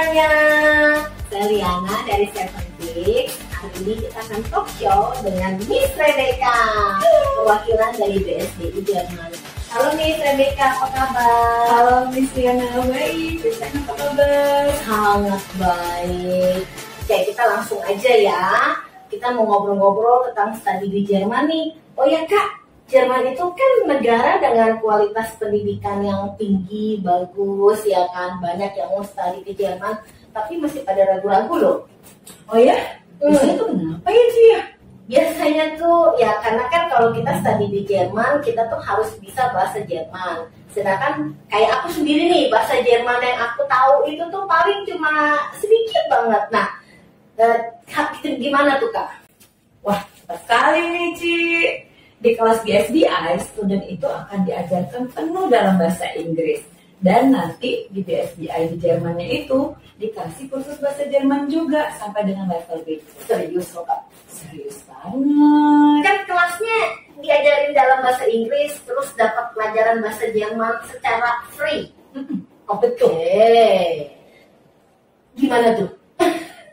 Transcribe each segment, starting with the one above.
semuanya, saya Liana dari Seventik. Hari ini kita akan talk show dengan Miss Rebecca, perwakilan dari BSDI Jerman. Halo Miss Rebecca, apa kabar? Halo Miss Liana, baik. Miss Liana, apa kabar? Sangat baik. Oke, kita langsung aja ya. Kita mau ngobrol-ngobrol tentang studi di Jerman nih. Oh ya Kak, Jerman itu kan negara dengan kualitas pendidikan yang tinggi, bagus ya kan. Banyak yang mau studi di Jerman, tapi masih pada ragu-ragu loh. Oh ya? Biasanya tuh kenapa ya sih ya? Biasanya tuh ya karena kan kalau kita studi di Jerman, kita tuh harus bisa bahasa Jerman. Sedangkan kayak aku sendiri nih, bahasa Jerman yang aku tahu itu tuh paling cuma sedikit banget. Nah, gimana tuh Kak? Wah, cepat sekali nih Ci. Di kelas BSDI, student itu akan diajarkan penuh dalam bahasa Inggris. Dan nanti di BSDI di Jermannya itu dikasih kursus bahasa Jerman juga sampai dengan level B. Serius loh Kak? Serius banget. Kan kelasnya diajarin dalam bahasa Inggris, terus dapat pelajaran bahasa Jerman secara free. Oh betul. Gimana tuh?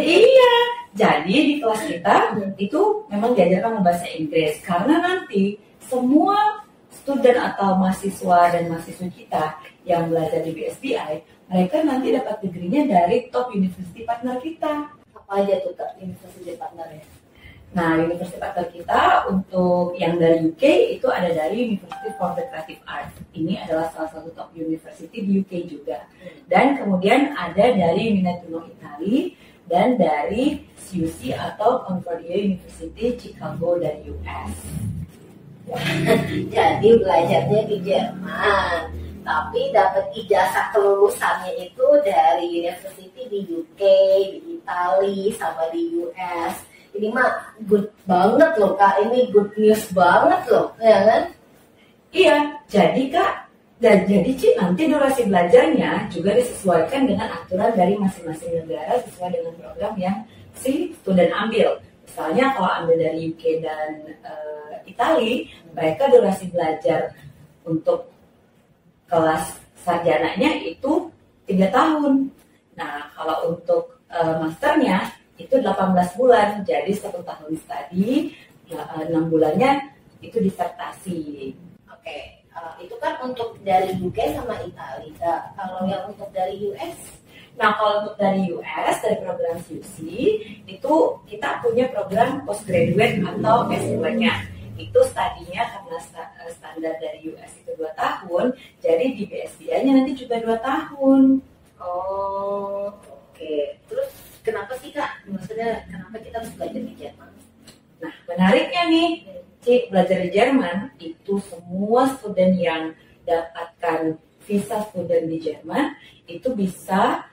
Iya, jadi di kelas kita itu memang diajarkan bahasa Inggris karena nanti semua student atau mahasiswa dan mahasiswa kita yang belajar di BSDI, mereka nanti dapat degree-nya dari top university partner kita. Apa aja tuh Kak university partnernya? Nah, university partner kita untuk yang dari UK itu ada dari University for the Creative Arts. Ini adalah salah satu top university di UK juga. Dan kemudian ada dari Minnetonka, Italia, dan dari CUC atau Concordia University Chicago dari US. Jadi belajarnya di Jerman, tapi dapat ijazah kelulusannya itu dari university di UK, di Italia, sama di US. Ini mah good banget loh Kak, ini good news banget loh, ya kan? Iya, jadi Kak, dan jadi Ci, nanti durasi belajarnya juga disesuaikan dengan aturan dari masing-masing negara sesuai dengan program yang si student ambil. Misalnya kalau ambil dari UK dan Italia, mereka durasi belajar untuk kelas sarjananya itu 3 tahun. Nah, kalau untuk masternya itu 18 bulan, jadi 1 tahun studi, 6 bulannya itu disertasi. Oke. Itu kan untuk dari UK sama Italia. Kalau yang untuk dari US? Nah, kalau untuk dari US, dari program CUC, itu kita punya program postgraduate atau S2-nya. Itu studinya karena standar dari US itu 2 tahun, jadi di BSDI-nya nanti juga 2 tahun. Oh, oke. Terus kenapa sih Kak? Maksudnya kenapa kita harus belajar di Jerman? Nah, menariknya nih, Ci, belajar di Jerman itu semua student yang dapatkan visa student di Jerman itu bisa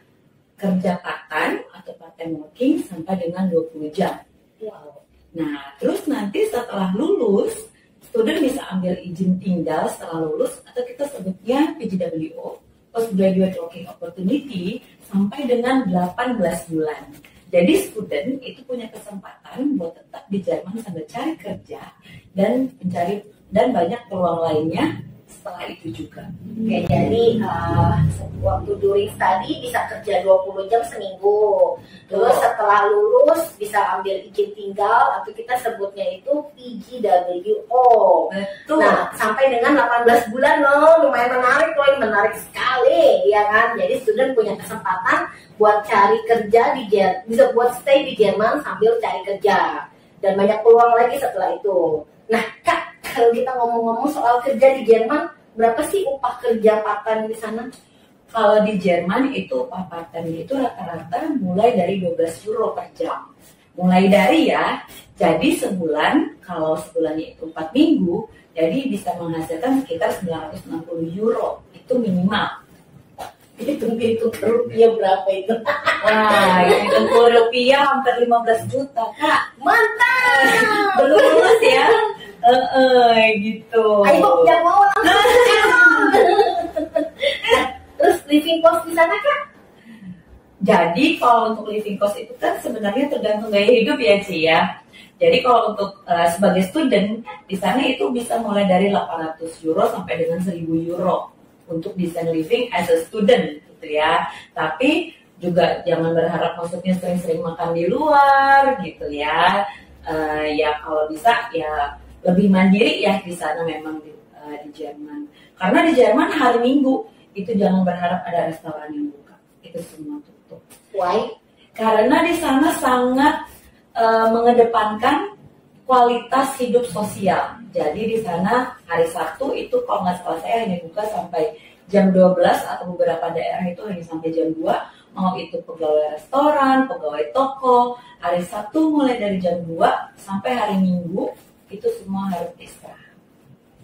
kerja part-time atau part-time working sampai dengan 20 jam. Wow. Nah, terus nanti setelah lulus, student bisa ambil izin tinggal setelah lulus atau kita sebutnya PGWO, Postgraduate Working Opportunity, sampai dengan 18 bulan. Jadi student itu punya kesempatan buat tetap di Jerman sambil cari kerja dan banyak peluang lainnya setelah itu juga. Oke, jadi waktu during study bisa kerja 20 jam seminggu. Terus setelah lulus bisa ambil izin tinggal atau kita sebutnya itu PGWO. Betul. Nah, sampai dengan 18 bulan loh, lumayan menarik loh, menarik sekali ya kan. Jadi student punya kesempatan buat cari kerja di Jerman, bisa buat stay di Jerman sambil cari kerja. Dan banyak peluang lagi setelah itu. Nah Kak, kalau kita ngomong-ngomong soal kerja di Jerman, berapa sih upah kerja part-time di sana? Kalau di Jerman itu upah part-time itu rata-rata mulai dari 12 euro per jam. Mulai dari ya, jadi sebulan, kalau sebulannya itu 4 minggu, jadi bisa menghasilkan sekitar 960 euro, itu minimal. Hitung rupiah berapa itu? Wah, hitung rupiah hampir 15 juta, Kak. Mantap! Belum lulus ya? Gitu. Ayo, jangan mau Terus living cost di sana Kak? Jadi kalau untuk living cost itu kan sebenarnya tergantung gaya hidup ya Ci ya. Jadi kalau untuk sebagai student di sana itu bisa mulai dari 800 euro sampai dengan 1000 euro untuk desain living as a student gitu ya. Tapi juga jangan berharap maksudnya sering-sering makan di luar gitu ya. Ya kalau bisa ya lebih mandiri ya di sana memang di Jerman. Karena di Jerman hari Minggu itu jangan berharap ada restoran yang buka, itu semua tutup. Why? Karena di sana sangat mengedepankan kualitas hidup sosial. Jadi di sana hari Sabtu itu kalau nggak salah saya hanya buka sampai jam 12 atau beberapa daerah itu hanya sampai jam 2. Mau itu pegawai restoran, pegawai toko, hari Sabtu mulai dari jam 2 sampai hari Minggu itu semua harus istirahat.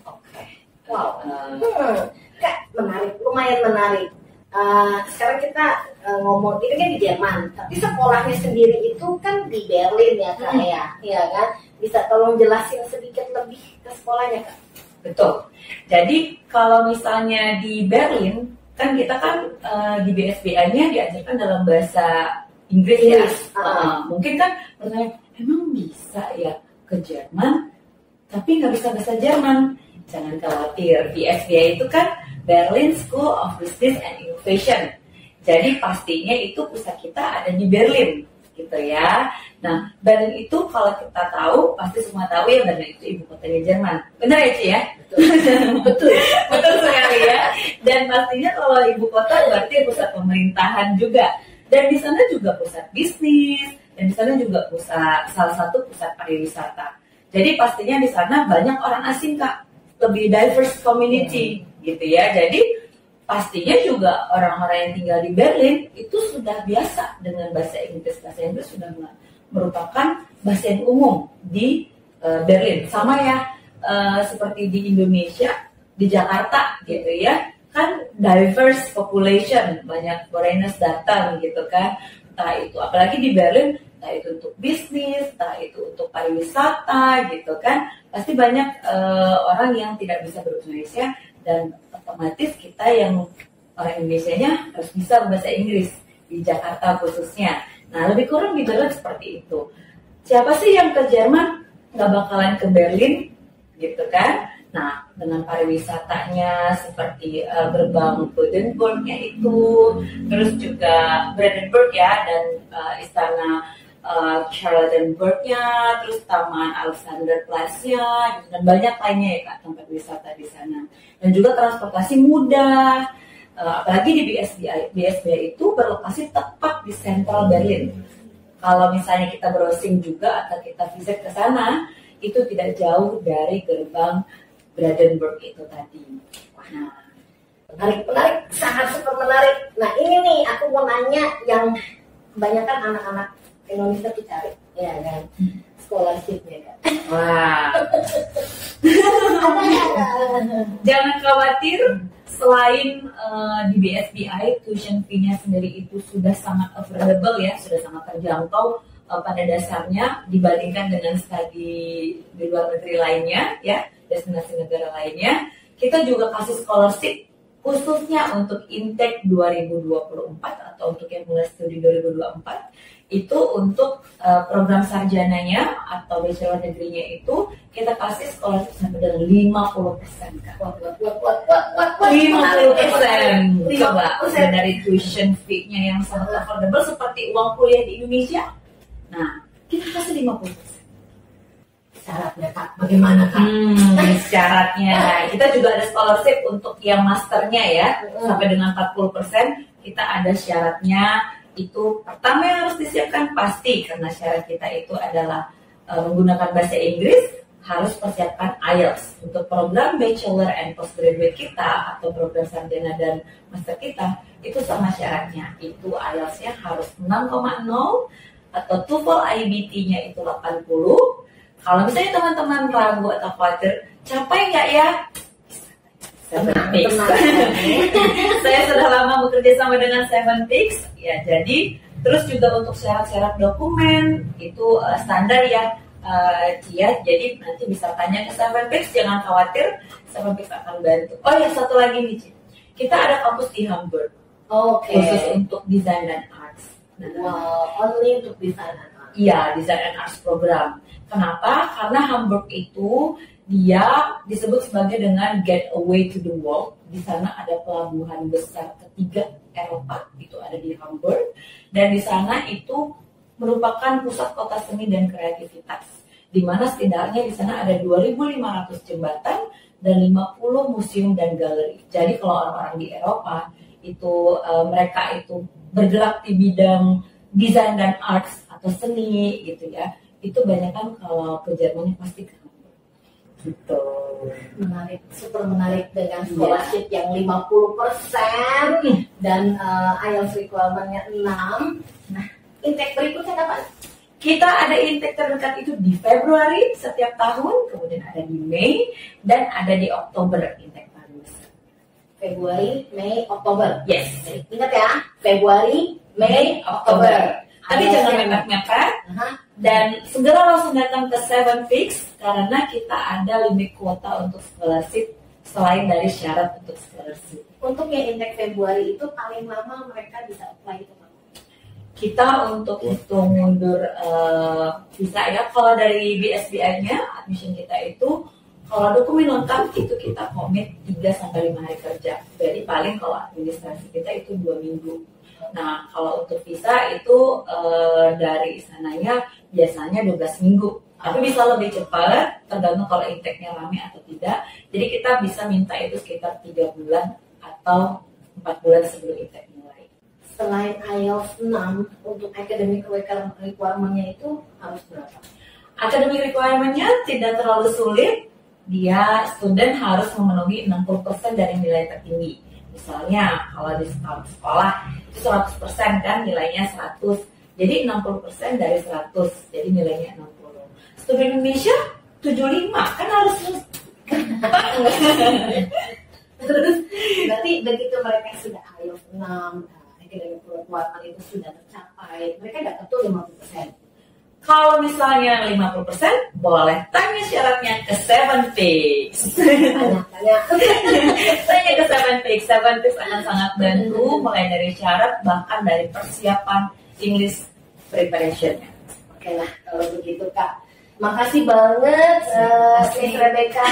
Oke. Wow. Kak, menarik, lumayan menarik. Sekarang kita ngomong ini kan di Jerman, tapi sekolahnya sendiri itu kan di Berlin ya Kak ya kan? Bisa tolong jelasin sedikit lebih ke sekolahnya Kak? Betul. Jadi kalau misalnya di Berlin kan kita kan di BSBA-nya diajarkan dalam bahasa Inggris ya. Mungkin kan pertanyaan, emang bisa ya ke Jerman tapi nggak bisa bahasa Jerman? Jangan khawatir, BSBA itu kan Berlin School of Business and Innovation. Jadi pastinya itu pusat kita ada di Berlin gitu ya. Nah, Berlin itu kalau kita tahu, pasti semua tahu ya Berlin itu ibu kotanya Jerman. Benar ya Ci ya? Betul. Betul sekali ya. Dan pastinya kalau ibu kota berarti pusat pemerintahan juga. Dan di sana juga pusat bisnis, dan di sana juga salah satu pusat pariwisata. Jadi pastinya di sana banyak orang asing Kak, lebih diverse community gitu ya. Jadi pastinya juga orang-orang yang tinggal di Berlin itu sudah biasa dengan bahasa Inggris. Bahasa Inggris sudah merupakan bahasa yang umum di Berlin. Sama ya seperti di Indonesia, di Jakarta gitu ya. Kan diverse population, banyak foreigners datang gitu kan. Entah itu, apalagi di Berlin, entah itu untuk bisnis, entah itu untuk pariwisata gitu kan. Pasti banyak orang yang tidak bisa berbahasa Indonesia, dan otomatis kita yang orang Indonesianya harus bisa bahasa Inggris di Jakarta khususnya. Nah, lebih kurang di Berlin seperti itu. Siapa sih yang ke Jerman nggak bakalan ke Berlin gitu kan? Nah, dengan pariwisatanya seperti gerbang Brandenburg-nya itu, terus juga Brandenburg ya, dan istana Charlottenburg-nya, terus Taman Alexanderplatz-nya, gitu, dan banyak lainnya ya Kak, tempat wisata di sana. Dan juga transportasi mudah, apalagi di BSBA itu berlokasi tepat di sentral Berlin. Kalau misalnya kita browsing juga atau kita visit ke sana, itu tidak jauh dari gerbang Brandenburg itu tadi. Nah, menarik, sangat super menarik. Nah ini nih aku mau nanya yang kebanyakan anak-anak Indonesia tuh cari, ya kan, scholarship-nya kan. wah. Jangan khawatir, selain di BSBI tuition fee-nya sendiri itu sudah sangat affordable ya, sudah sangat terjangkau pada dasarnya dibandingkan dengan studi di luar negeri lainnya ya, destinasi negara lainnya. Kita juga kasih scholarship khususnya untuk intake 2024 atau untuk yang mulai studi 2024 itu untuk program sarjananya atau bachelor degree-nya itu kita kasih scholarship sampai dengan 50% Kak. 50%. Coba dari tuition fee-nya yang sangat affordable seperti uang kuliah di Indonesia. Nah, kita kasih 50%. Syaratnya Kak, bagaimana Kak? Syaratnya, kita juga ada scholarship untuk yang masternya ya, sampai dengan 40%. Kita ada syaratnya, itu pertama yang harus disiapkan pasti, karena syarat kita itu adalah menggunakan bahasa Inggris, harus persiapkan IELTS. Untuk program bachelor and postgraduate kita, atau program sarjana dan master kita, itu sama syaratnya, itu IELTS-nya harus 6,0, atau TOEFL IBT-nya itu 80. Kalau misalnya teman-teman ragu atau khawatir, capai nggak ya? Saya sudah lama bekerja sama dengan 7Pix, ya. Jadi terus juga untuk syarat-syarat dokumen itu standar ya, Cia. Jadi nanti bisa tanya ke 7Pix, jangan khawatir, 7Pix akan bantu. Oh ya, satu lagi nih, Cia. Kita ada kampus di Hamburg, khusus untuk desain dan arts. Only untuk desain dan arts. Iya, desain and arts program. Kenapa? Karena Hamburg itu Dia disebut sebagai dengan gateway to the world. Di sana ada pelabuhan besar ketiga Eropa, itu ada di Hamburg. Dan di sana itu merupakan pusat kota seni dan kreativitas. Di mana setidaknya di sana ada 2.500 jembatan dan 50 museum dan galeri. Jadi kalau orang-orang di Eropa itu mereka itu bergerak di bidang desain dan arts atau seni gitu ya, itu banyak kan kalau ke Jerman pasti ke Hamburg gitu. Menarik, super menarik dengan scholarship yang 50% dan IELTS requirement-nya 6. Nah, intake berikutnya kapan? Kita ada intake terdekat itu di Februari setiap tahun, kemudian ada di Mei dan ada di Oktober intake paling besar. Februari, Mei, Oktober. Yes. Ingat ya, Februari, Mei, Oktober. Tapi jangan mepet-mepet. Dan segera langsung datang ke Seven Fix karena kita ada limit kuota untuk scholarship selain dari syarat untuk scholarship. Untuk yang intake Februari itu paling lama mereka bisa apply itu kan? Kita untuk hitung mundur visa ya, kalau dari BSBI-nya admission kita itu kalau dokumen lengkap itu kita komit 3-5 hari kerja. Jadi paling kalau administrasi kita itu 2 minggu. Nah, kalau untuk visa itu dari sananya biasanya 12 minggu. Tapi bisa lebih cepat, tergantung kalau intake-nya rame atau tidak. Jadi kita bisa minta itu sekitar 3 bulan atau 4 bulan sebelum intake mulai. Selain IELTS 6, untuk academic requirement-nya itu harus berapa? Academic requirement-nya tidak terlalu sulit. Dia student harus memenuhi 60% dari nilai tertinggi. Misalnya kalau di sekolah itu 100% kan nilainya 100. Jadi 60% dari 100. Jadi nilainya 60. Student Indonesia 75 kan harus Terus berarti begitu mereka sudah IELTS 6, academic requirement itu sudah tercapai, mereka dapat tuh 50%. Kalau misalnya 50%, boleh tanya syaratnya ke Seven Fix. Tanya. Tanya ke Seven Fix. Seven Fix akan sangat bantu mulai dari syarat bahkan dari persiapan English preparation-nya. Oke lah, kalau begitu Kak. Makasih banget Miss Rebecca.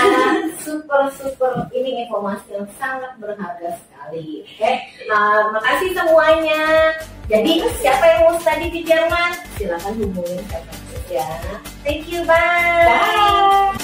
Super ini informasi yang sangat berharga sekali. Oke, makasih semuanya. Jadi siapa yang mau study di Jerman, silakan hubungin saya ya. Thank you, bye. Bye.